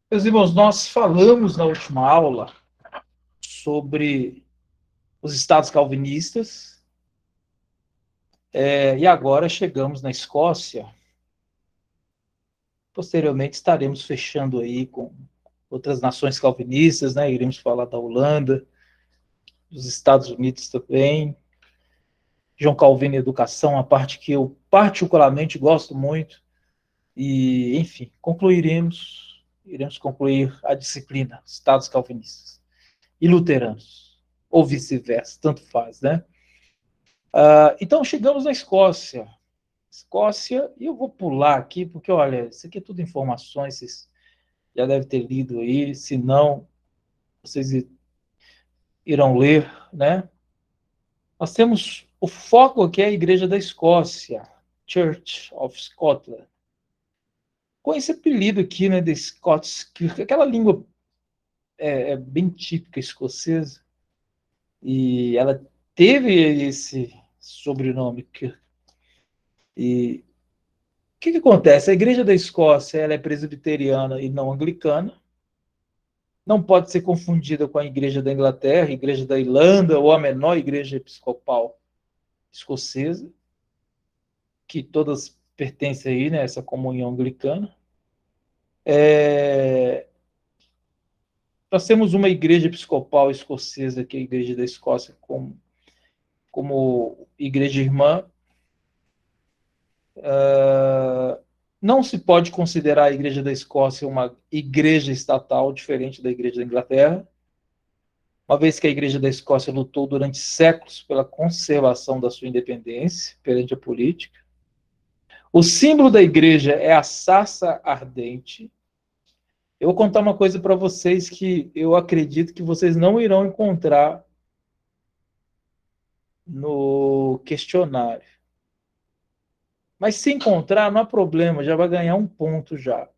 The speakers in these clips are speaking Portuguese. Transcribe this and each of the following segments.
Meus irmãos, nós falamos na última aula sobre os estados calvinistas, e agora chegamos na Escócia. Posteriormente estaremos fechando aí com outras nações calvinistas, né? Iremos falar da Holanda, dos Estados Unidos também. João Calvino e Educação, a parte que eu particularmente gosto muito. E, enfim, iremos concluir a disciplina, estados calvinistas e luteranos, ou vice-versa, tanto faz, né? Então, chegamos na Escócia. Escócia, e eu vou pular aqui, porque, olha, isso aqui é tudo informações, vocês já devem ter lido aí, se não, vocês irão ler, né? Nós temos o foco aqui é a Igreja da Escócia, Church of Scotland. Com esse apelido aqui, né, de Scots, aquela língua é bem típica escocesa, e ela teve esse sobrenome. E o que acontece? A Igreja da Escócia ela é presbiteriana e não anglicana. Não pode ser confundida com a Igreja da Inglaterra, a Igreja da Irlanda ou a menor Igreja Episcopal escocesa, que todas pertencem aí, né, a essa comunhão anglicana. Nós temos uma Igreja Episcopal escocesa, que é a Igreja da Escócia, como igreja irmã. Não se pode considerar a Igreja da Escócia uma igreja estatal diferente da Igreja da Inglaterra, uma vez que a Igreja da Escócia lutou durante séculos pela conservação da sua independência perante a política. O símbolo da igreja é a sarça ardente. Eu vou contar uma coisa para vocês que eu acredito que vocês não irão encontrar no questionário. Mas se encontrar, não há problema, já vai ganhar um ponto já.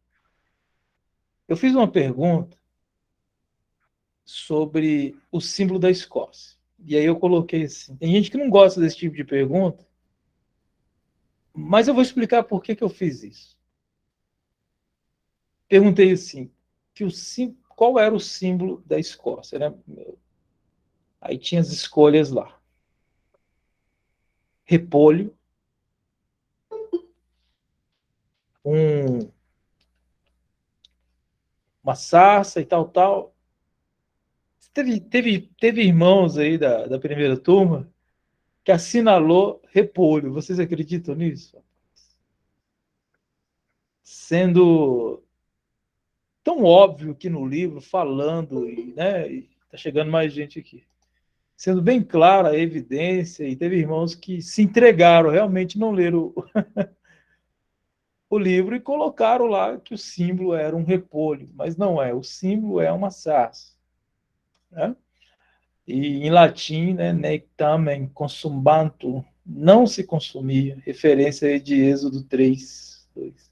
Eu fiz uma pergunta sobre o símbolo da Escócia. E aí eu coloquei assim. Tem gente que não gosta desse tipo de pergunta, mas eu vou explicar por que eu fiz isso. Perguntei assim, qual era o símbolo da Escócia, né? Aí tinha as escolhas lá. Repolho, um, uma sarça e tal. Teve irmãos aí da primeira turma que assinalou repolho. Vocês acreditam nisso? Sendo tão óbvio que no livro, falando, e, né, e tá chegando mais gente aqui. Sendo bem clara a evidência, e teve irmãos que se entregaram, realmente não leram o livro e colocaram lá que o símbolo era um repolho, mas não é, o símbolo é uma sarça. Né? E em latim, né, nectamen consumantur, não se consumia, referência de Êxodo 3, 2.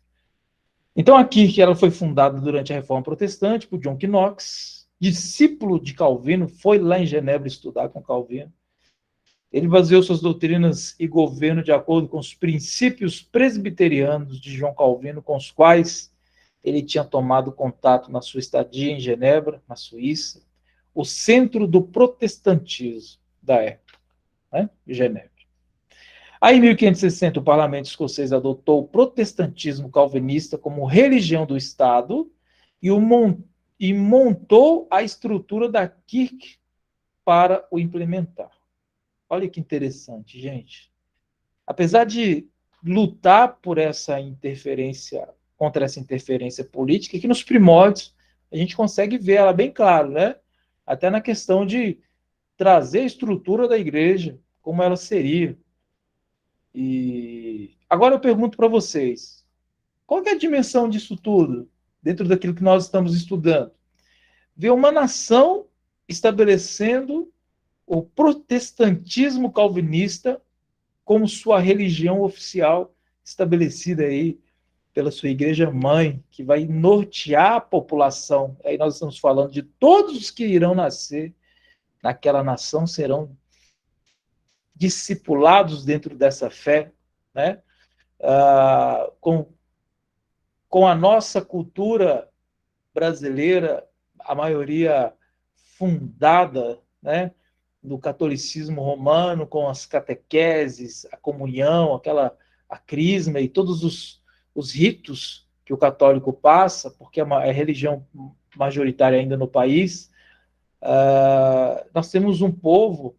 Então, aqui que ela foi fundada durante a Reforma Protestante por John Knox, discípulo de Calvino, foi lá em Genebra estudar com Calvino. Ele baseou suas doutrinas e governo de acordo com os princípios presbiterianos de João Calvino, com os quais ele tinha tomado contato na sua estadia em Genebra, na Suíça, o centro do protestantismo da época, né? Genebra. Aí, em 1560, o parlamento escocês adotou o protestantismo calvinista como religião do Estado e montou a estrutura da Kirk para o implementar. Olha que interessante, gente. Apesar de lutar por essa interferência, contra essa interferência política, que nos primórdios a gente consegue ver ela bem claro, né? Até na questão de trazer a estrutura da igreja, como ela seria. E agora eu pergunto para vocês, qual é a dimensão disso tudo, dentro daquilo que nós estamos estudando? Ver uma nação estabelecendo o protestantismo calvinista como sua religião oficial estabelecida aí pela sua igreja mãe, que vai nortear a população. Aí nós estamos falando de todos os que irão nascer naquela nação serão discipulados dentro dessa fé, né? Com a nossa cultura, brasileira, a maioria fundada, né, do catolicismo romano, com as catequeses, a comunhão, a crisma e todos os ritos que o católico passa, porque é religião majoritária ainda no país. Nós temos um povo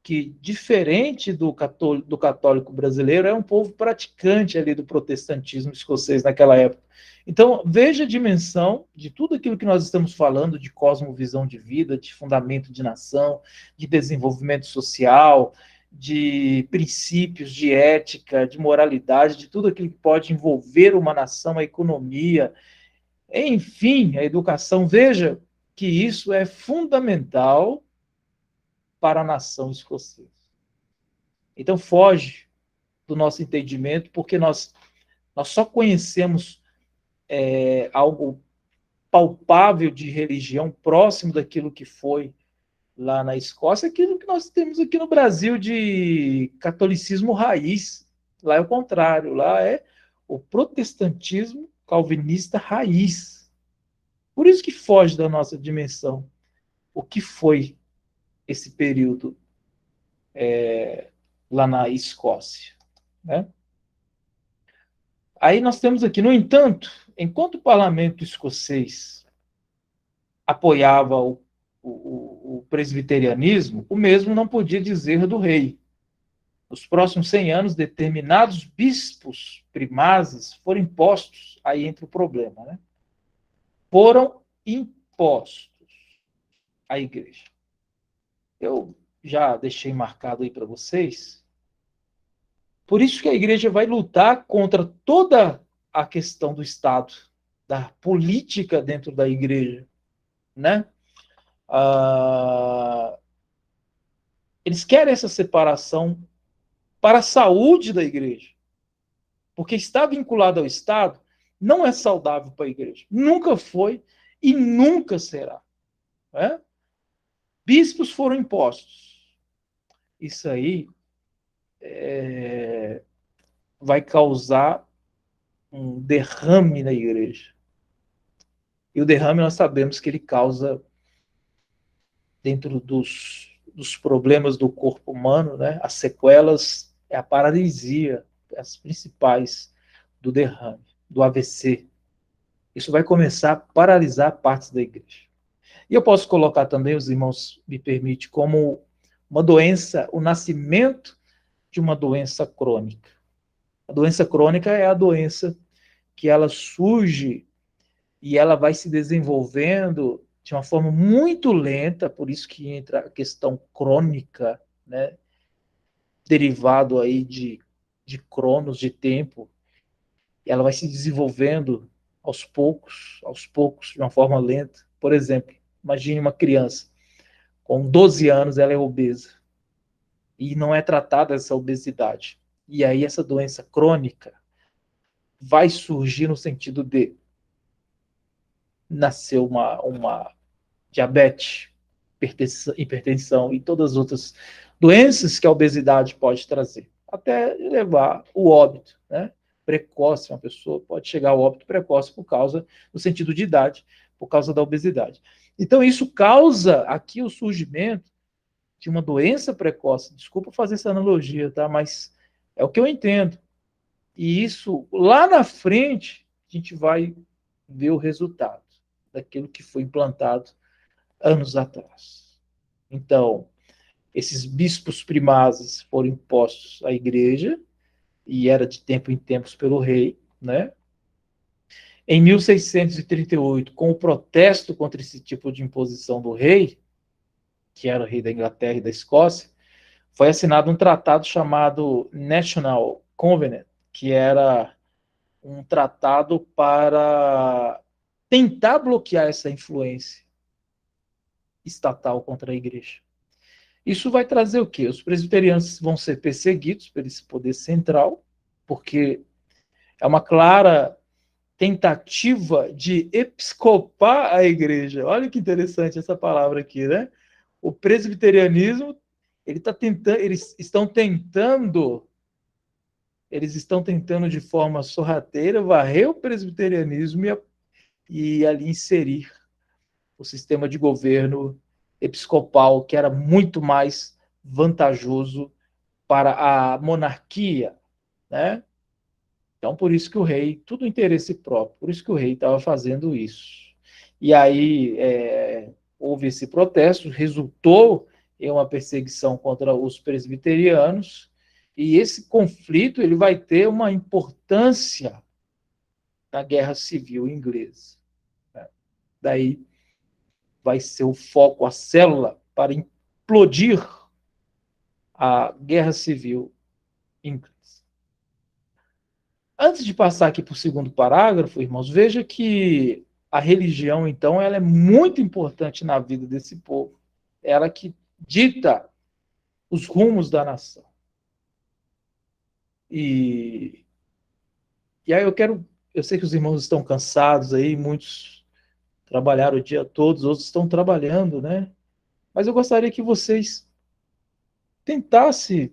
que, diferente do católico brasileiro, é um povo praticante ali do protestantismo escocês naquela época. Então, veja a dimensão de tudo aquilo que nós estamos falando, de cosmovisão de vida, de fundamento de nação, de desenvolvimento social, de princípios, de ética, de moralidade, de tudo aquilo que pode envolver uma nação, a economia, enfim, a educação. Veja que isso é fundamental para a nação escocesa. Então, foge do nosso entendimento, porque nós só conhecemos algo palpável de religião próximo daquilo que foi lá na Escócia, aquilo que nós temos aqui no Brasil de catolicismo raiz. Lá é o contrário, lá é o protestantismo calvinista raiz. Por isso que foge da nossa dimensão o que foi esse período lá na Escócia, né? Aí nós temos aqui, no entanto, enquanto o parlamento escocês apoiava o presbiterianismo, o mesmo não podia dizer do rei. Nos próximos 100 anos, determinados bispos primazes foram impostos, aí entra o problema, né? Foram impostos à igreja. Eu já deixei marcado aí para vocês. Por isso que a igreja vai lutar contra toda a questão do Estado, da política dentro da igreja, né? Eles querem essa separação para a saúde da igreja, porque estar vinculado ao Estado não é saudável para a igreja. Nunca foi e nunca será, né? Bispos foram impostos. Isso aí vai causar um derrame na igreja. E o derrame nós sabemos que ele causa, dentro dos problemas do corpo humano, né, as sequelas é a paralisia, as principais do derrame, do AVC. Isso vai começar a paralisar partes da igreja. E eu posso colocar também, os irmãos me permitem, como uma doença, o nascimento de uma doença crônica. A doença crônica é a doença que ela surge e ela vai se desenvolvendo de uma forma muito lenta, por isso que entra a questão crônica, né? Derivado aí de cronos, de tempo, e ela vai se desenvolvendo aos poucos, de uma forma lenta. Por exemplo, imagine uma criança com 12 anos, ela é obesa, e não é tratada essa obesidade. E aí essa doença crônica vai surgir no sentido de nascer uma diabetes, hipertensão e todas as outras doenças que a obesidade pode trazer, até levar o óbito, né? Precoce, uma pessoa pode chegar ao óbito precoce por causa, no sentido de idade, por causa da obesidade. Então, isso causa aqui o surgimento de uma doença precoce. Desculpa fazer essa analogia, tá? Mas é o que eu entendo. E isso, lá na frente, a gente vai ver o resultado daquilo que foi implantado anos atrás. Então, esses bispos primazes foram impostos à igreja, e era de tempo em tempos pelo rei, né? Em 1638, com o protesto contra esse tipo de imposição do rei, que era o rei da Inglaterra e da Escócia, foi assinado um tratado chamado National Covenant, que era um tratado para tentar bloquear essa influência estatal contra a igreja. Isso vai trazer o quê? Os presbiterianos vão ser perseguidos por esse poder central, porque é uma clara tentativa de episcopar a igreja. Olha que interessante essa palavra aqui, né? O presbiterianismo, eles estão tentando de forma sorrateira varrer o presbiterianismo e ali inserir o sistema de governo episcopal, que era muito mais vantajoso para a monarquia, né? Então, por isso que o rei, tudo interesse próprio, por isso que o rei estava fazendo isso. E aí houve esse protesto, resultou em uma perseguição contra os presbiterianos, e esse conflito ele vai ter uma importância na Guerra Civil Inglesa. Daí vai ser o foco, a célula para implodir a Guerra Civil Inglesa. Antes de passar aqui para o segundo parágrafo, irmãos, veja que a religião, então, ela é muito importante na vida desse povo. Ela que dita os rumos da nação. E, e aí eu sei que os irmãos estão cansados aí, muitos trabalharam o dia todo, outros estão trabalhando, né? Mas eu gostaria que vocês tentassem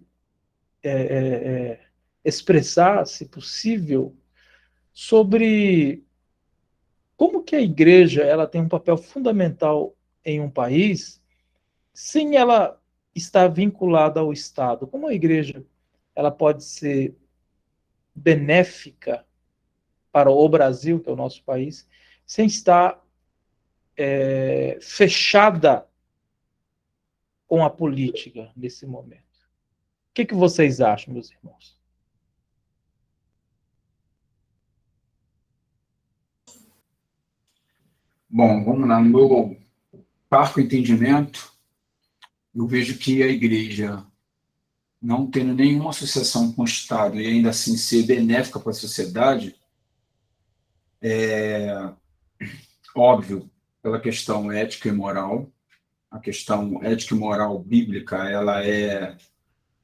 expressar, se possível, sobre como que a igreja ela tem um papel fundamental em um país sem ela estar vinculada ao Estado. Como a igreja ela pode ser benéfica para o Brasil, que é o nosso país, sem estar fechada com a política nesse momento. O que vocês acham, meus irmãos? Bom, vamos lá. No meu parco entendimento, eu vejo que a igreja, não tendo nenhuma associação com o Estado e ainda assim ser benéfica para a sociedade, óbvio, pela questão ética e moral. A questão ética e moral bíblica, ela é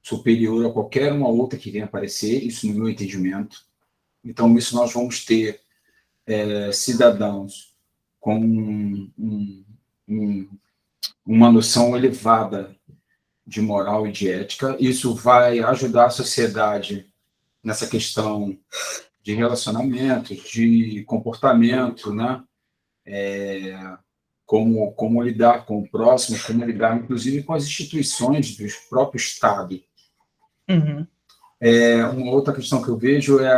superior a qualquer uma outra que venha aparecer, isso no meu entendimento. Então, isso nós vamos ter cidadãos com uma noção elevada de moral e de ética. Isso vai ajudar a sociedade nessa questão de relacionamento, de comportamento, né? Como lidar com o próximo, como lidar, inclusive, com as instituições do próprio Estado. Uhum. Uma outra questão que eu vejo é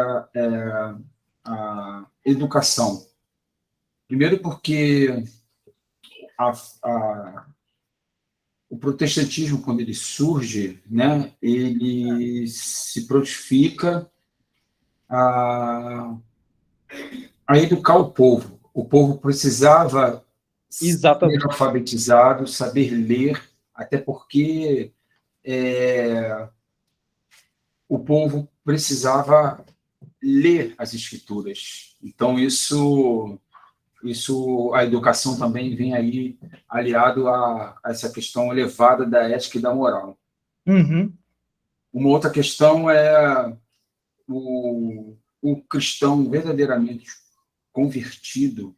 a educação. Primeiro porque o protestantismo, quando ele surge, né, ele se prontifica a, a educar o povo. O povo precisava ser Exatamente. alfabetizado, saber ler, até porque o povo precisava ler as escrituras. Então, a educação também vem aí aliado a essa questão elevada da ética e da moral. Uhum. Uma outra questão é o cristão verdadeiramente convertido,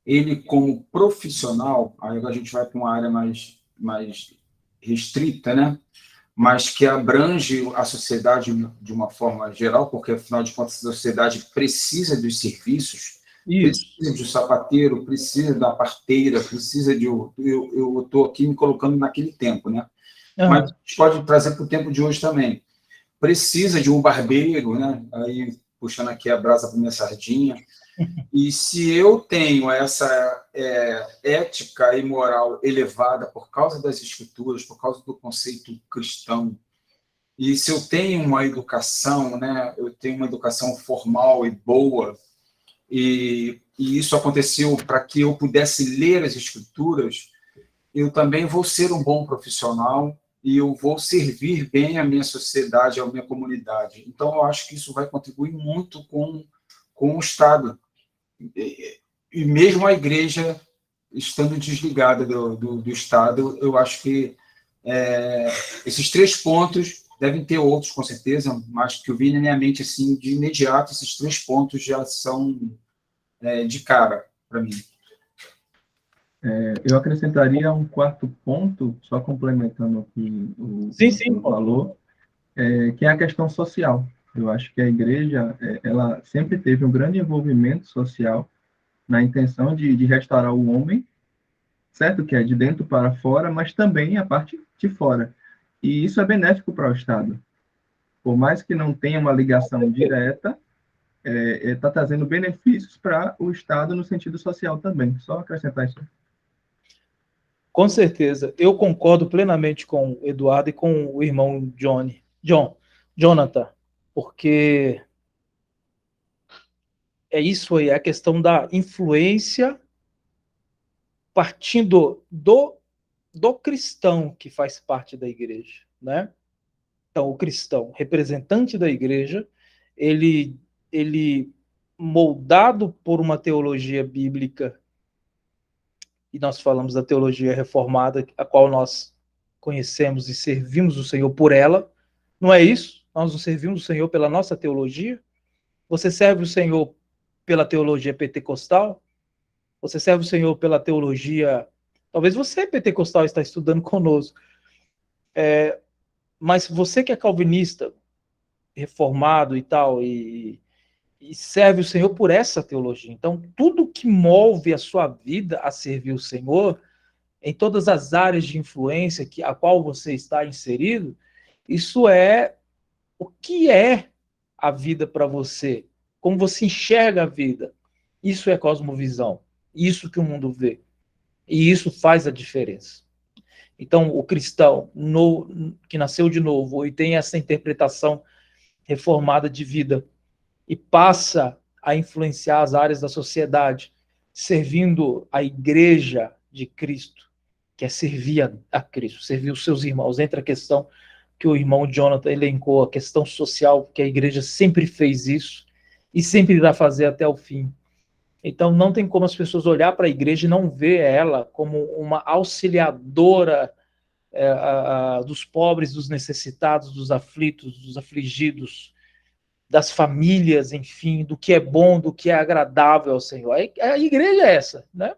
ele como profissional, aí a gente vai para uma área mais restrita, né? Mas que abrange a sociedade de uma forma geral, porque, afinal de contas, a sociedade precisa dos serviços, Isso. precisa do sapateiro, precisa da parteira, precisa de... Eu estou aqui me colocando naquele tempo, né? Mas a gente pode trazer para o tempo de hoje também. Precisa de um barbeiro, né? Aí, puxando aqui a brasa para minha sardinha. E se eu tenho essa ética e moral elevada por causa das escrituras, por causa do conceito cristão, e se eu tenho uma educação, né, eu tenho uma educação formal e boa, e isso aconteceu para que eu pudesse ler as escrituras, eu também vou ser um bom profissional e eu vou servir bem a minha sociedade, a minha comunidade. Então, eu acho que isso vai contribuir muito com o Estado. E mesmo a igreja estando desligada do Estado, eu acho que esses 3 pontos devem ter outros, com certeza, mas que eu vi na minha mente, assim, de imediato, esses 3 pontos já são de cara para mim. Eu acrescentaria um quarto ponto, só complementando o que o senhor falou, que é a questão social. Eu acho que a igreja ela sempre teve um grande envolvimento social, na intenção de restaurar o homem, certo? Que é de dentro para fora, mas também a parte de fora. E isso é benéfico para o Estado. Por mais que não tenha uma ligação direta, está trazendo benefícios para o Estado no sentido social também. Só acrescentar isso. Com certeza. Eu concordo plenamente com o Eduardo e com o irmão Jonathan, porque é isso aí, é a questão da influência partindo do cristão que faz parte da igreja, né? Então, o cristão, representante da igreja, ele moldado por uma teologia bíblica, e nós falamos da teologia reformada, a qual nós conhecemos e servimos o Senhor por ela, não é isso? Nós não servimos o Senhor pela nossa teologia? Você serve o Senhor pela teologia pentecostal? Você serve o Senhor pela teologia... Talvez você, pentecostal, está estudando conosco. Mas você que é calvinista, reformado e tal, e serve o Senhor por essa teologia. Então, tudo que move a sua vida a servir o Senhor, em todas as áreas de influência a qual você está inserido, isso é o que é a vida para você, como você enxerga a vida. Isso é cosmovisão, isso que o mundo vê. E isso faz a diferença. Então, o cristão que nasceu de novo e tem essa interpretação reformada de vida e passa a influenciar as áreas da sociedade, servindo a igreja de Cristo, que é servir a Cristo, servir os seus irmãos. Entra a questão que o irmão Jonathan elencou, a questão social, que a igreja sempre fez isso e sempre irá fazer até o fim. Então, não tem como as pessoas olhar para a igreja e não ver ela como uma auxiliadora dos pobres, dos necessitados, dos aflitos, dos afligidos, das famílias, enfim, do que é bom, do que é agradável ao Senhor. A igreja é essa, né?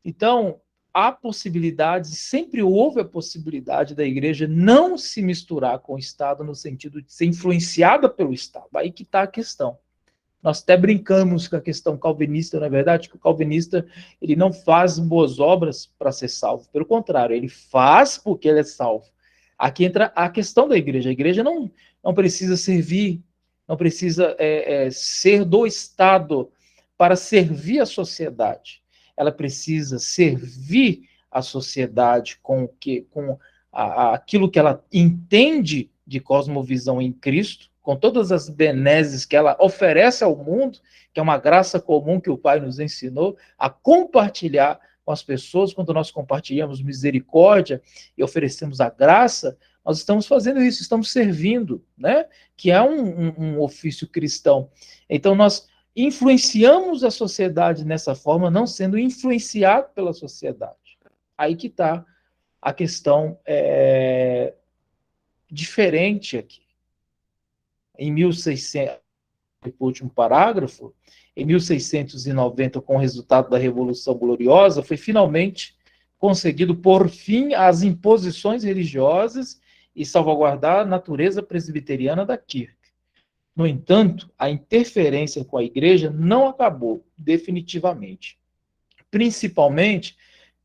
Então, há possibilidades, sempre houve a possibilidade da igreja não se misturar com o Estado no sentido de ser influenciada pelo Estado. Aí que está a questão. Nós até brincamos com a questão calvinista, na é verdade, que o calvinista ele não faz boas obras para ser salvo. Pelo contrário, ele faz porque ele é salvo. Aqui entra a questão da igreja. A igreja não precisa servir, não precisa ser do Estado para servir a sociedade. Ela precisa servir a sociedade com aquilo que ela entende de cosmovisão em Cristo, com todas as benesses que ela oferece ao mundo, que é uma graça comum que o Pai nos ensinou a compartilhar com as pessoas. Quando nós compartilhamos misericórdia e oferecemos a graça, nós estamos fazendo isso, estamos servindo, né? Que é um ofício cristão. Então, nós influenciamos a sociedade nessa forma, não sendo influenciado pela sociedade. Aí que está a questão diferente aqui. Em 1600, o último parágrafo, em 1690, com o resultado da Revolução Gloriosa, foi finalmente conseguido pôr fim às imposições religiosas e salvaguardar a natureza presbiteriana da Kirk. No entanto, a interferência com a igreja não acabou definitivamente, principalmente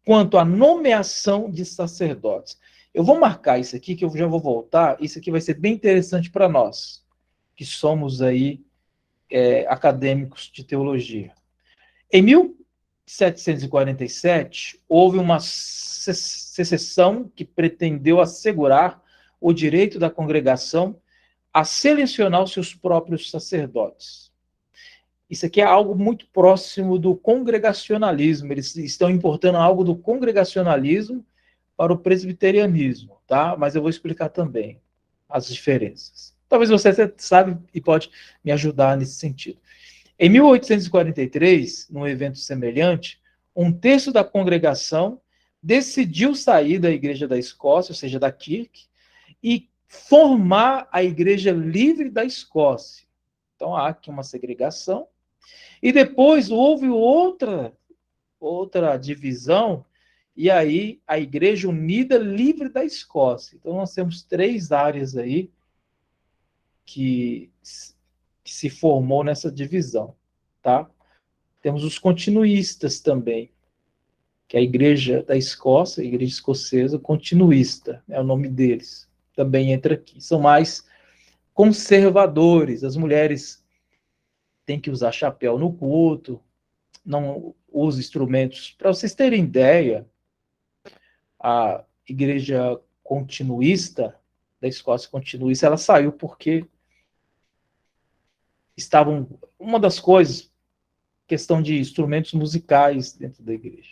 quanto à nomeação de sacerdotes. Eu vou marcar isso aqui, que eu já vou voltar. Isso aqui vai ser bem interessante para nós, que somos aí acadêmicos de teologia. Em 1747, houve uma secessão que pretendeu assegurar o direito da congregação a selecionar os seus próprios sacerdotes. Isso aqui é algo muito próximo do congregacionalismo. Eles estão importando algo do congregacionalismo para o presbiterianismo, tá? Mas eu vou explicar também as diferenças. Talvez você sabe e pode me ajudar nesse sentido. Em 1843, num evento semelhante, um terço da congregação decidiu sair da Igreja da Escócia, ou seja, da Kirk, e formar a Igreja Livre da Escócia. Então há aqui uma segregação. E depois houve outra divisão, e aí a Igreja Unida Livre da Escócia. Então nós temos 3 áreas aí que se formou nessa divisão, tá? Temos os continuistas também, que é a igreja da Escócia, a igreja escocesa continuista, é o nome deles, também entra aqui. São mais conservadores, as mulheres têm que usar chapéu no culto, não usa instrumentos. Para vocês terem ideia, a igreja continuista, da Escócia continuista, ela saiu porque estavam, uma das coisas, questão de instrumentos musicais dentro da igreja.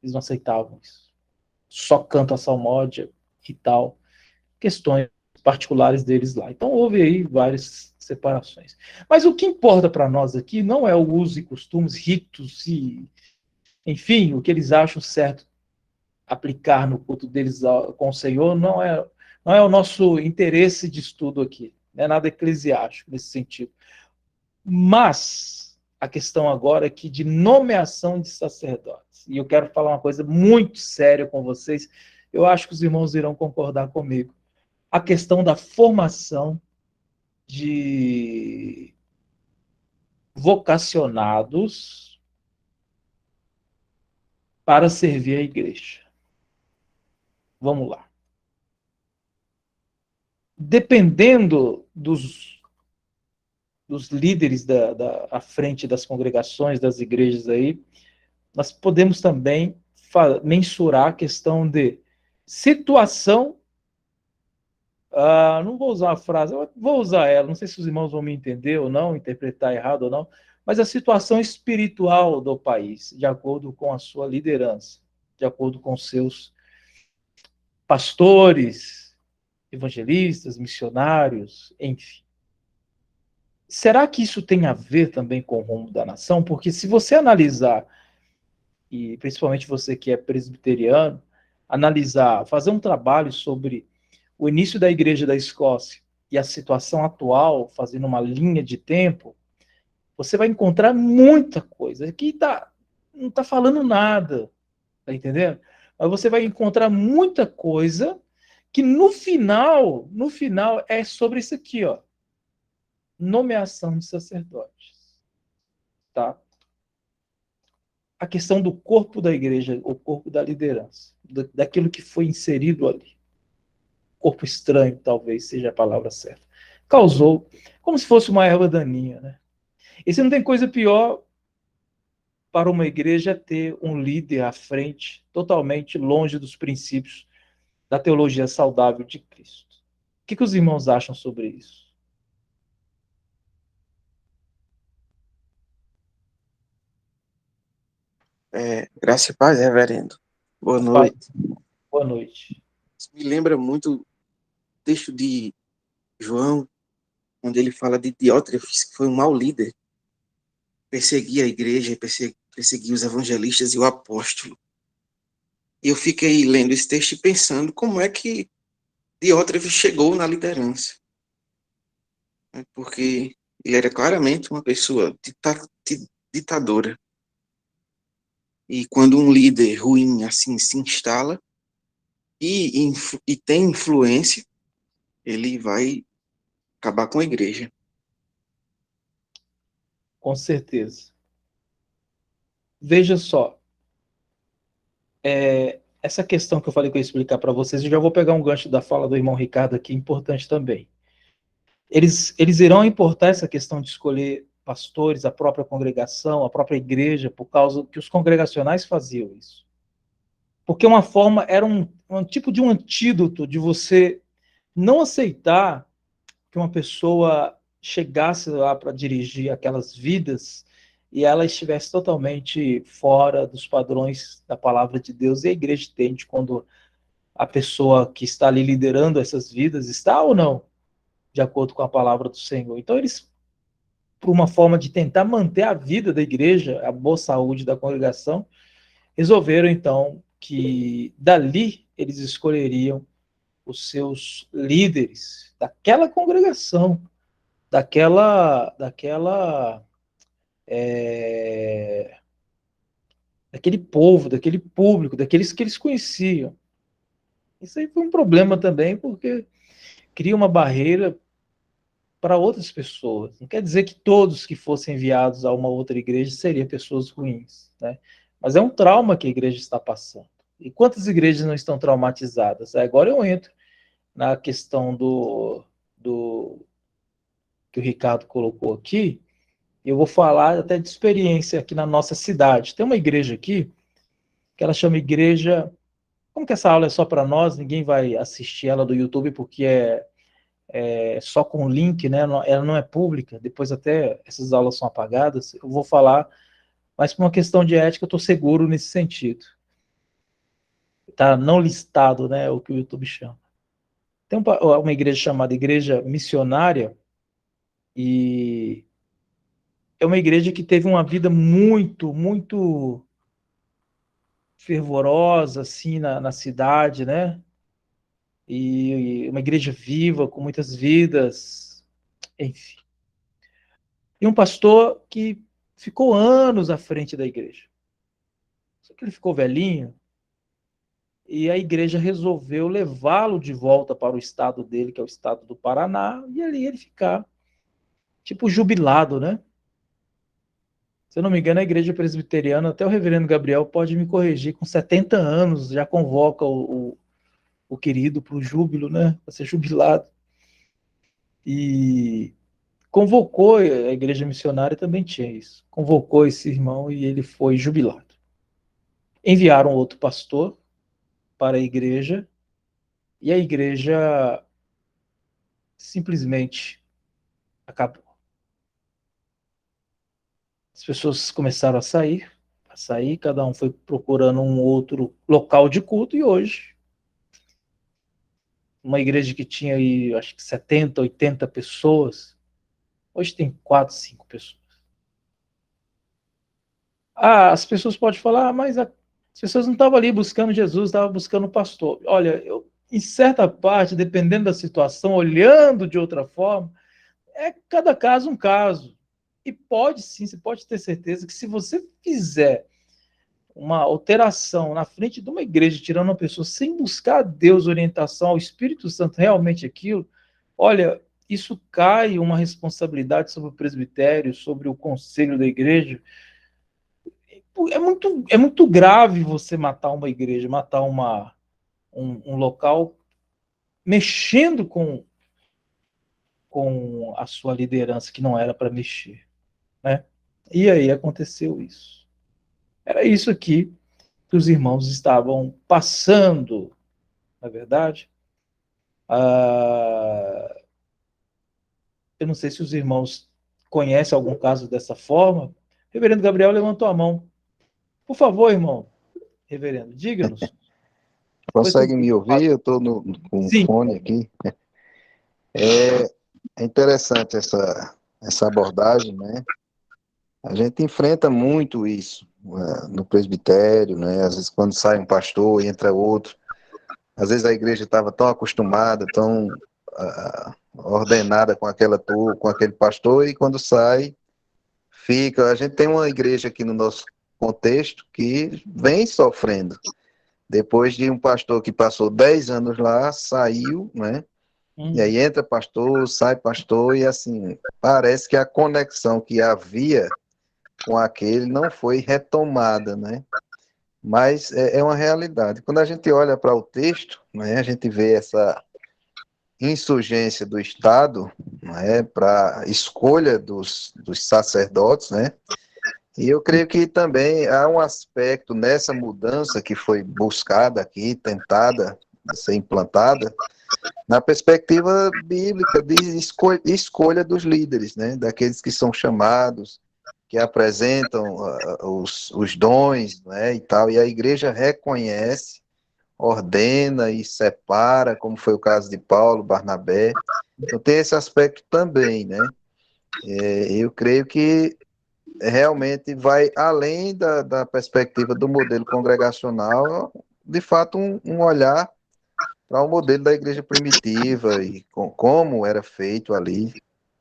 Eles não aceitavam isso. Só canta a salmódia e tal. Questões particulares deles lá. Então houve aí várias separações. Mas o que importa para nós aqui não é o uso e costumes, ritos e, enfim, o que eles acham certo aplicar no culto deles com o Senhor, não é o nosso interesse de estudo aqui. Não é nada eclesiástico nesse sentido. Mas a questão agora é que de nomeação de sacerdotes. E eu quero falar uma coisa muito séria com vocês. Eu acho que os irmãos irão concordar comigo. A questão da formação de vocacionados para servir a igreja. Vamos lá. Dependendo dos líderes à frente das congregações, das igrejas aí, nós podemos também mensurar a questão de situação. Não vou usar a frase, vou usar ela, não sei se os irmãos vão me entender ou não, interpretar errado ou não, mas a situação espiritual do país, de acordo com a sua liderança, de acordo com seus pastores, evangelistas, missionários, enfim. Será que isso tem a ver também com o rumo da nação? Porque se você analisar, e principalmente você que é presbiteriano, analisar, fazer um trabalho sobre o início da Igreja da Escócia e a situação atual, fazendo uma linha de tempo, você vai encontrar muita coisa. Aqui não está falando nada, tá entendendo? Mas você vai encontrar muita coisa que no final é sobre isso aqui, ó. Nomeação de sacerdotes, tá? A questão do corpo da igreja, o corpo da liderança, daquilo que foi inserido ali. Corpo estranho, talvez seja a palavra certa. Causou como se fosse uma erva daninha, né? E se não tem coisa pior para uma igreja ter um líder à frente, totalmente longe dos princípios da teologia saudável de Cristo. O que os irmãos acham sobre isso? Graça e paz, reverendo. Boa Paz. noite. Boa noite. Isso me lembra muito o texto de João, onde ele fala de Diótrefes, que foi um mau líder, perseguia a igreja, perseguia os evangelistas e o apóstolo. E eu fiquei lendo esse texto e pensando como é que Diótrefes chegou na liderança. Porque ele era claramente uma pessoa ditadora. E quando um líder ruim assim se instala e tem influência, ele vai acabar com a igreja. Com certeza. Veja só, essa questão que eu falei que eu ia explicar para vocês, eu já vou pegar um gancho da fala do irmão Ricardo aqui, importante também. Eles irão importar essa questão de escolher pastores, a própria congregação, a própria igreja, por causa que os congregacionais faziam isso. Porque uma forma, era um tipo de um antídoto de você não aceitar que uma pessoa chegasse lá para dirigir aquelas vidas e ela estivesse totalmente fora dos padrões da palavra de Deus. E a igreja entende quando a pessoa que está ali liderando essas vidas está ou não de acordo com a palavra do Senhor. Então eles, por uma forma de tentar manter a vida da igreja, a boa saúde da congregação, resolveram então que dali eles escolheriam os seus líderes daquela congregação, daquele povo, daquele público, daqueles que eles conheciam. Isso aí foi um problema também, porque cria uma barreira para outras pessoas. Não quer dizer que todos que fossem enviados a uma outra igreja seriam pessoas ruins, né? Mas é um trauma que a igreja está passando. E quantas igrejas não estão traumatizadas? Agora eu entro na questão do que o Ricardo colocou aqui, e eu vou falar até de experiência aqui na nossa cidade. Tem uma igreja aqui, que ela chama Igreja... Como que essa aula é só para nós, ninguém vai assistir ela do YouTube, porque é só com link, né? Ela não é pública, depois até essas aulas são apagadas, eu vou falar, mas por uma questão de ética eu estou seguro nesse sentido. Tá não listado, né, o que o YouTube chama. Tem uma igreja chamada Igreja Missionária, e é uma igreja que teve uma vida muito, muito fervorosa, assim, na cidade, né? E uma igreja viva, com muitas vidas, enfim. E um pastor que ficou anos à frente da igreja. Só que ele ficou velhinho, e a igreja resolveu levá-lo de volta para o estado dele, que é o estado do Paraná, e ali ele ficar, tipo, jubilado, né? Se eu não me engano, a igreja presbiteriana, até o reverendo Gabriel pode me corrigir, com 70 anos já convoca o querido para o júbilo, né? Para ser jubilado. E convocou, a igreja missionária também tinha isso, convocou esse irmão e ele foi jubilado. Enviaram outro pastor para a igreja, e a igreja simplesmente acabou. As pessoas começaram a sair, cada um foi procurando um outro local de culto, e hoje, uma igreja que tinha aí, acho que 70, 80 pessoas, hoje tem 4, 5 pessoas. As pessoas podem falar, mas as pessoas não estavam ali buscando Jesus, estavam buscando o pastor. Olha, em certa parte, dependendo da situação, olhando de outra forma, é cada caso um caso. E pode sim, você pode ter certeza que se você fizer uma alteração na frente de uma igreja, tirando uma pessoa sem buscar a Deus, orientação ao Espírito Santo, realmente aquilo, olha, isso cai uma responsabilidade sobre o presbitério, sobre o conselho da igreja. É muito grave você matar uma igreja, matar um local, mexendo com a sua liderança, que não era para mexer, né? E aí aconteceu isso. Era isso aqui que os irmãos estavam passando, na verdade. Eu não sei se os irmãos conhecem algum caso dessa forma. O reverendo Gabriel levantou a mão. Por favor, irmão, reverendo, diga-nos. Consegue me ouvir? Eu estou com um Sim. fone aqui. É interessante essa abordagem, né? A gente enfrenta muito isso no presbitério, né? Às vezes quando sai um pastor, entra outro. Às vezes a igreja estava tão acostumada, tão ordenada com com aquele pastor, e quando sai, fica. A gente tem uma igreja aqui no nosso contexto que vem sofrendo. Depois de um pastor que passou 10 anos lá, saiu, né? E aí entra pastor, sai pastor, e assim, parece que a conexão que havia com aquele não foi retomada, né? Mas é uma realidade. Quando a gente olha para o texto, né, a gente vê essa insurgência do Estado, né, para escolha dos sacerdotes, né? E eu creio que também há um aspecto nessa mudança que foi buscada aqui, tentada ser implantada, na perspectiva bíblica de escolha dos líderes, né? Daqueles que são chamados, que apresentam os dons, né? E tal, e a igreja reconhece, ordena e separa, como foi o caso de Paulo, Barnabé. Então tem esse aspecto também, né? Eu creio que realmente vai além da perspectiva do modelo congregacional, de fato um olhar para o modelo da igreja primitiva e como era feito ali,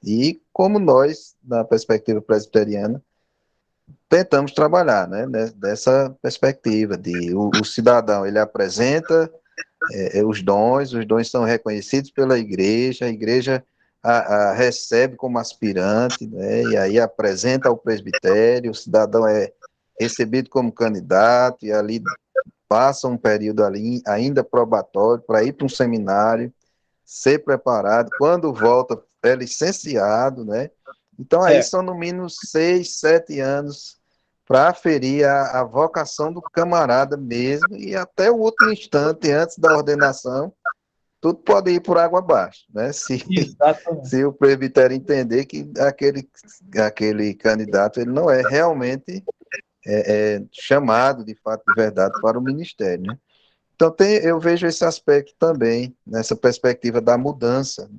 e como nós, na perspectiva presbiteriana, tentamos trabalhar, né, dessa perspectiva de o cidadão, ele apresenta os dons são reconhecidos pela igreja, a igreja recebe como aspirante, né, e aí apresenta ao presbitério, o cidadão é recebido como candidato, e ali passa um período ali ainda probatório para ir para um seminário, ser preparado, quando volta é licenciado, né? Então aí Certo. são no mínimo 6, 7 anos para aferir a vocação do camarada mesmo, e até o último instante, antes da ordenação, tudo pode ir por água abaixo, né? Se, Exatamente. se o presbitério entender que aquele candidato ele não é realmente chamado, de fato, de verdade, para o ministério, né? Então, eu vejo esse aspecto também, nessa perspectiva da mudança,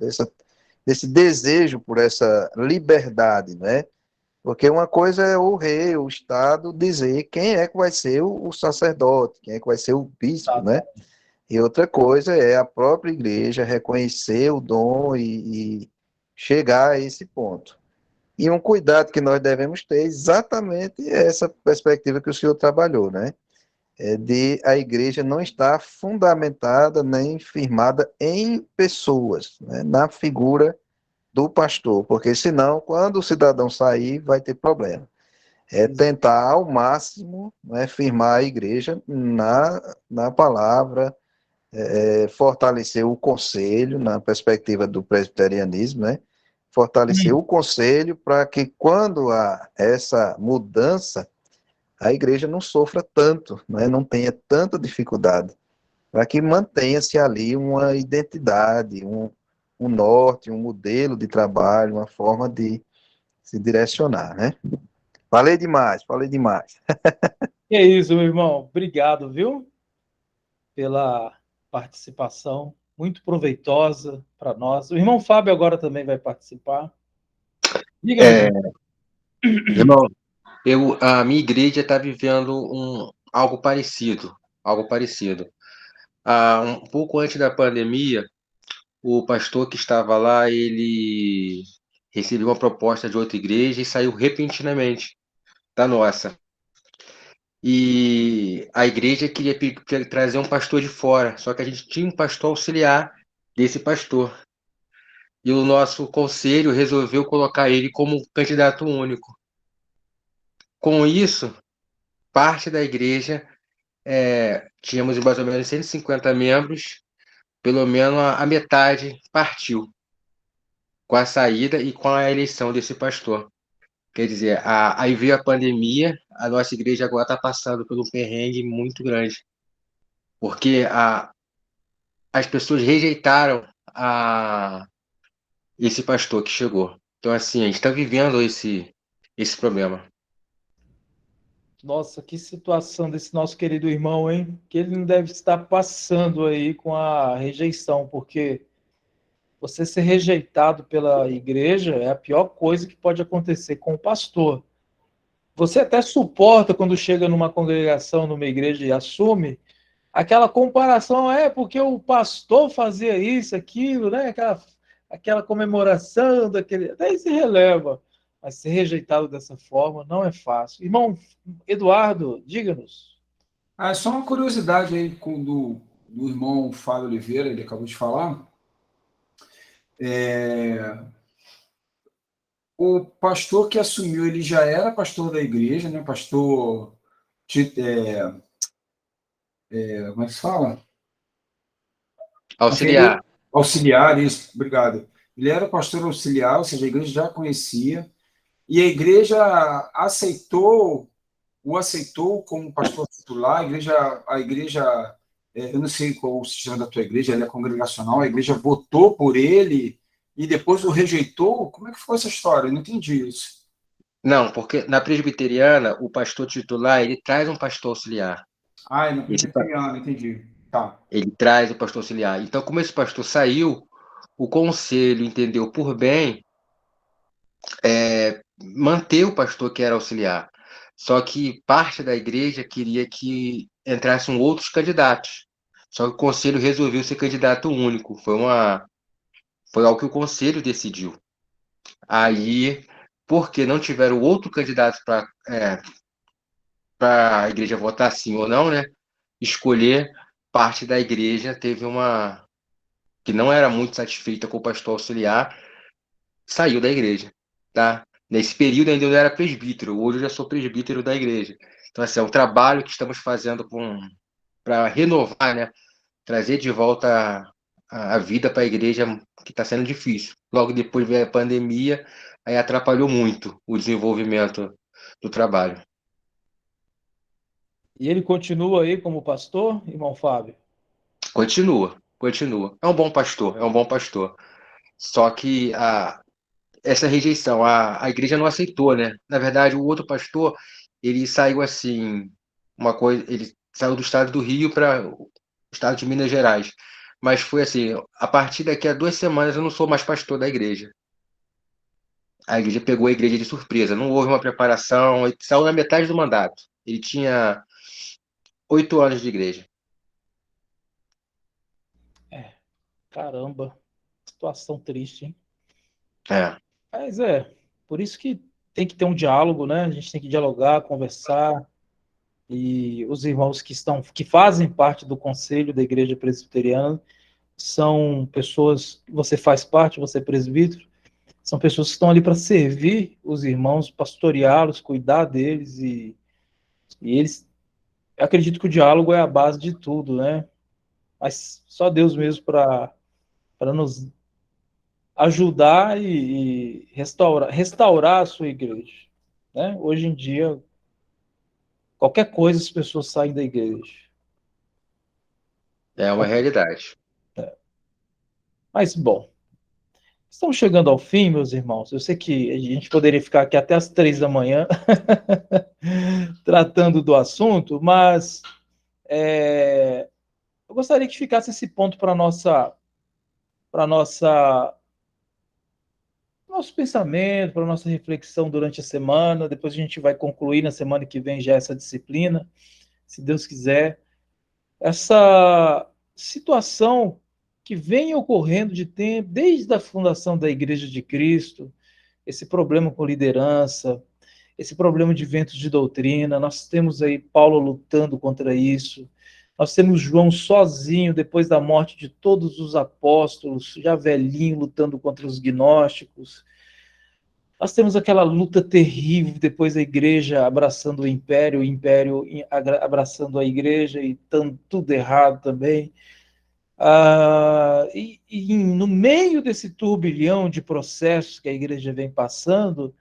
desse desejo por essa liberdade, né? Porque uma coisa é o rei, o Estado, dizer quem é que vai ser o sacerdote, quem é que vai ser o bispo, né? Exatamente. E outra coisa é a própria igreja reconhecer o dom e chegar a esse ponto. E um cuidado que nós devemos ter é exatamente essa perspectiva que o senhor trabalhou, né? De a igreja não estar fundamentada nem firmada em pessoas, né? Na figura do pastor, porque senão, quando o cidadão sair, vai ter problema. É tentar ao máximo, né, firmar a igreja na palavra, fortalecer o conselho, na perspectiva do presbiterianismo, né? Fortalecer o conselho para que, quando há essa mudança, a igreja não sofra tanto, né? Não tenha tanta dificuldade, para que mantenha-se ali uma identidade, um norte, um modelo de trabalho, uma forma de se direcionar, né? Falei demais, falei demais. Que é isso, meu irmão. Obrigado, viu, pela participação. Muito proveitosa para nós. O irmão Fábio agora também vai participar. Diga, meu É, irmão. irmão, a minha igreja está vivendo algo parecido, algo parecido. Um pouco antes da pandemia, o pastor que estava lá, ele recebeu uma proposta de outra igreja e saiu repentinamente da nossa. E a igreja queria trazer um pastor de fora, só que a gente tinha um pastor auxiliar desse pastor. E o nosso conselho resolveu colocar ele como candidato único. Com isso, parte da igreja, tínhamos mais ou menos 150 membros, pelo menos a metade partiu com a saída e com a eleição desse pastor. Quer dizer, aí veio a pandemia, a nossa igreja agora está passando por um perrengue muito grande, porque as pessoas rejeitaram esse pastor que chegou. Então, assim, a gente está vivendo esse problema. Nossa, que situação desse nosso querido irmão, hein? Que ele não deve estar passando aí com a rejeição, porque você ser rejeitado pela igreja é a pior coisa que pode acontecer com o pastor. Você até suporta quando chega numa congregação, numa igreja e assume aquela comparação, porque o pastor fazia isso, aquilo, né? Aquela comemoração daquele. Até se releva. Mas ser rejeitado dessa forma não é fácil. Irmão Eduardo, diga-nos. Só uma curiosidade aí do irmão Fábio Oliveira, ele acabou de falar. O pastor que assumiu, ele já era pastor da igreja, né? Pastor. Como é que se fala? Auxiliar. Auxiliar, isso, obrigado. Ele era pastor auxiliar, ou seja, a igreja já conhecia, e a igreja o aceitou como pastor titular. A igreja, eu não sei qual o sistema da tua igreja, ela é congregacional, a igreja votou por ele e depois o rejeitou. Como é que foi essa história? Eu não entendi isso. Não, porque na presbiteriana, o pastor titular, ele traz um pastor auxiliar. É no presbiteriano, entendi. Tá. Ele traz o pastor auxiliar. Então, como esse pastor saiu, o conselho entendeu por bem manter o pastor que era auxiliar. Só que parte da igreja queria que entrassem outros candidatos. Só que o conselho resolveu ser candidato único. Foi algo que o conselho decidiu. Aí, porque não tiveram outro candidato para a igreja votar sim ou não, né? Escolher, parte da igreja teve que não era muito satisfeita com o pastor auxiliar saiu da igreja, tá? Nesse período ainda eu não era presbítero, hoje eu já sou presbítero da igreja. Então, assim, é um trabalho que estamos fazendo para renovar, né? Trazer de volta a vida para a igreja, que está sendo difícil. Logo depois veio a pandemia, aí atrapalhou muito o desenvolvimento do trabalho. E ele continua aí como pastor, irmão Fábio? Continua. É um bom pastor, é um bom pastor. Só que essa rejeição, a igreja não aceitou, né? Na verdade, o outro pastor, ele saiu assim, ele saiu do estado do Rio para o estado de Minas Gerais. Mas foi assim, a partir daqui a 2 semanas eu não sou mais pastor da igreja. A igreja pegou a igreja de surpresa, não houve uma preparação, ele saiu na metade do mandato. Ele tinha 8 anos de igreja. Caramba, situação triste, hein? É. Mas por isso que tem que ter um diálogo, né? A gente tem que dialogar, conversar, e os irmãos que fazem parte do conselho da Igreja Presbiteriana são pessoas, você faz parte, você é presbítero, são pessoas que estão ali para servir os irmãos, pastoreá-los, cuidar deles, e eles, eu acredito que o diálogo é a base de tudo, né? Mas só Deus mesmo para nos ajudar e restaurar a sua igreja, né? Hoje em dia, qualquer coisa as pessoas saem da igreja. É uma realidade. Mas, bom, estamos chegando ao fim, meus irmãos. Eu sei que a gente poderia ficar aqui até as 3 da manhã tratando do assunto, mas eu gostaria que ficasse esse ponto para nossa nosso pensamento, para nossa reflexão durante a semana. Depois a gente vai concluir na semana que vem já essa disciplina, se Deus quiser. Essa situação que vem ocorrendo de tempo, desde a fundação da Igreja de Cristo, esse problema com liderança, esse problema de ventos de doutrina, nós temos aí Paulo lutando contra isso, nós temos João sozinho, depois da morte de todos os apóstolos, já velhinho, lutando contra os gnósticos. Nós temos aquela luta terrível, depois a igreja abraçando o império abraçando a igreja e tudo errado também. E no meio desse turbilhão de processos que a igreja vem passando,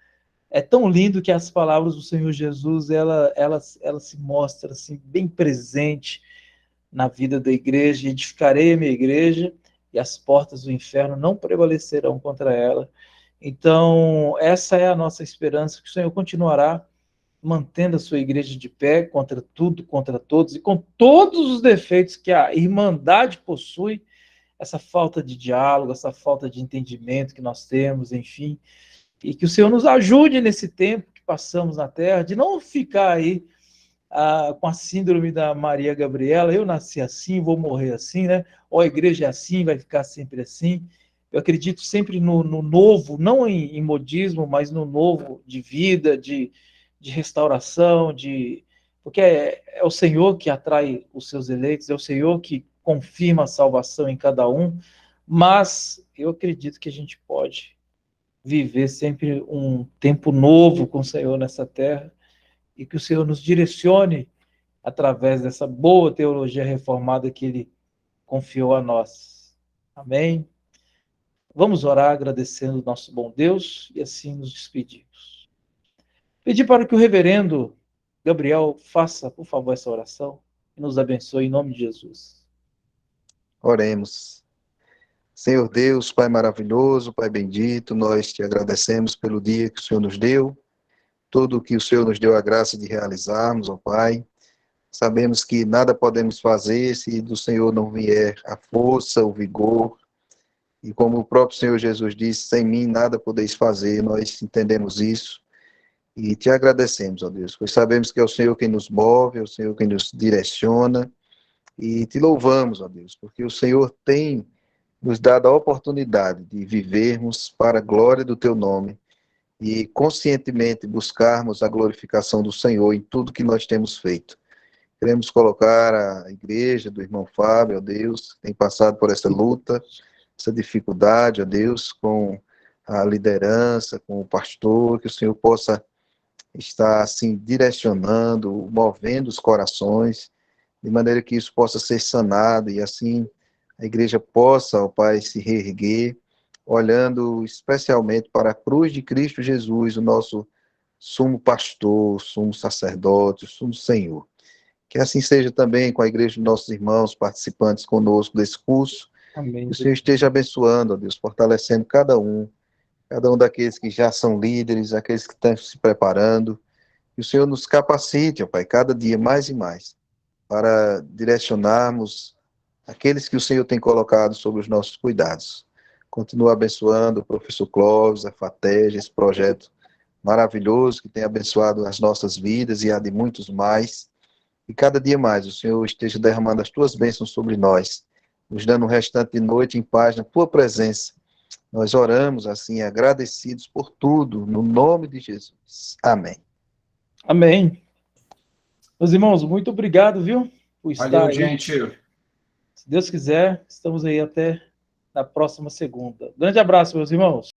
é tão lindo que as palavras do Senhor Jesus, ela se mostra assim, bem presente na vida da igreja: edificarei a minha igreja e as portas do inferno não prevalecerão contra ela. Então, essa é a nossa esperança, que o Senhor continuará mantendo a sua igreja de pé contra tudo, contra todos, e com todos os defeitos que a Irmandade possui, essa falta de diálogo, essa falta de entendimento que nós temos, enfim, e que o Senhor nos ajude nesse tempo que passamos na Terra, de não ficar aí com a síndrome da Maria Gabriela: eu nasci assim, vou morrer assim, né? Ou a igreja é assim, vai ficar sempre assim. Eu acredito sempre no novo, não em modismo, mas no novo de vida, de restauração, porque é o Senhor que atrai os seus eleitos, é o Senhor que confirma a salvação em cada um, mas eu acredito que a gente pode viver sempre um tempo novo com o Senhor nessa terra, e que o Senhor nos direcione através dessa boa teologia reformada que Ele confiou a nós. Amém? Vamos orar agradecendo o nosso bom Deus e assim nos despedimos. Pedir para que o reverendo Gabriel faça, por favor, essa oração e nos abençoe em nome de Jesus. Oremos. Senhor Deus, Pai maravilhoso, Pai bendito, nós te agradecemos pelo dia que o Senhor nos deu, tudo o que o Senhor nos deu a graça de realizarmos, ó Pai. Sabemos que nada podemos fazer se do Senhor não vier a força, o vigor. E como o próprio Senhor Jesus disse: sem mim nada podeis fazer. Nós entendemos isso e te agradecemos, ó Deus, pois sabemos que é o Senhor quem nos move, é o Senhor quem nos direciona, e te louvamos, ó Deus, porque o Senhor tem nos dado a oportunidade de vivermos para a glória do teu nome e conscientemente buscarmos a glorificação do Senhor em tudo que nós temos feito. Queremos colocar a igreja do irmão Fábio, ó Deus, que tem passado por essa luta, essa dificuldade, ó Deus, com a liderança, com o pastor, que o Senhor possa estar, assim, direcionando, movendo os corações, de maneira que isso possa ser sanado, e assim a igreja possa, ó Pai, se reerguer, olhando especialmente para a cruz de Cristo Jesus, o nosso sumo pastor, sumo sacerdote, sumo Senhor. Que assim seja também com a igreja dos nossos irmãos, participantes conosco desse curso. Amém. Que o Senhor esteja abençoando, ó Deus, fortalecendo cada um daqueles que já são líderes, aqueles que estão se preparando. Que o Senhor nos capacite, ó Pai, cada dia mais e mais, para direcionarmos aqueles que o Senhor tem colocado sobre os nossos cuidados. Continua abençoando o professor Clóvis, a FATEG, esse projeto maravilhoso que tem abençoado as nossas vidas e a de muitos mais. E cada dia mais o Senhor esteja derramando as tuas bênçãos sobre nós, nos dando um restante de noite em paz na tua presença. Nós oramos assim, agradecidos por tudo, no nome de Jesus. Amém. Amém. Meus irmãos, muito obrigado, viu? Por estar Valeu, aí. gente. Se Deus quiser, estamos aí até na próxima segunda. Grande abraço, meus irmãos.